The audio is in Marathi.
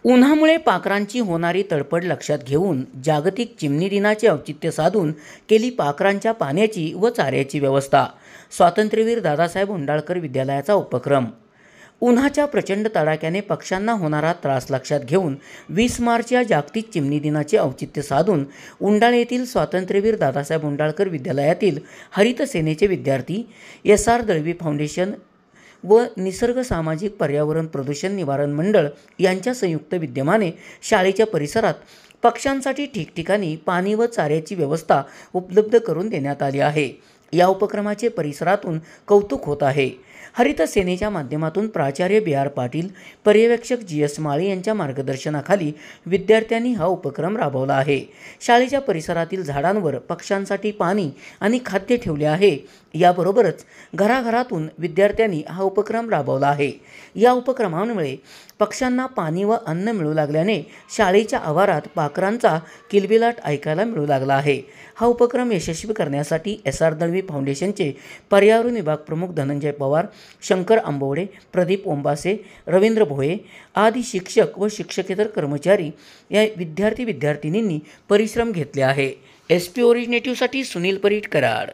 उन्हामुळे पाखरांची होणारी तडफड लक्षात घेऊन जागतिक चिमणी दिनाचे औचित्य साधून केली पाखरांच्या पाण्याची व चाऱ्याची व्यवस्था। स्वातंत्र्यवीर दादासाहेब उंडाळकर विद्यालयाचा उपक्रम। उन्हाच्या प्रचंड तडाख्याने पक्ष्यांना होणारा त्रास लक्षात घेऊन 20 मार्च या जागतिक चिमणी दिनाचे औचित्य साधून उंडाळ येथील स्वातंत्र्यवीर दादासाहेब उंडाळकर विद्यालयातील हरित सेनेचे विद्यार्थी, SR दळवी फाउंडेशन व निसर्ग सामाजिक पर्यावरण प्रदूषण निवारण मंडळ यांच्या संयुक्त विद्यमाने शाळेच्या परिसरात पक्ष्यांसाठी ठिकठिकाणी पाणी व चाऱ्याची व्यवस्था उपलब्ध करून देण्यात आली आहे। या उपक्रमाचे परिसरातून कौतुक होत आहे। हरित सेनेच्या माध्यमातून प्राचार्य BR पाटील, पर्यवेक्षक GS माळे यांच्या मार्गदर्शनाखाली विद्यार्थ्यांनी हा उपक्रम राबवला आहे। शाळेच्या परिसरातील झाडांवर पक्ष्यांसाठी पाणी आणि खाद्य ठेवले आहे। याबरोबरच घराघरातून विद्यार्थ्यांनी हा उपक्रम राबवला आहे। या उपक्रमामुळे पक्ष्यांना पाणी व अन्न मिळू लागल्याने शाळेच्या आवारात पाखरांचा किलबिलाट ऐकायला मिळू लागला आहे। हा उपक्रम यशस्वी करण्यासाठी SR दळवी फाउंडेशनचे पर्यावरण विभाग प्रमुख धनंजय पवार, शंकर आंबवडे, प्रदीप ओंबासे, रवींद्र भोये आदी शिक्षक व शिक्षकेतर कर्मचारी या विद्यार्थी विद्यार्थिनींनी परिश्रम घेतले आहे। SP ओरिजिनेटिव्हसाठी सुनील परीट, कराड।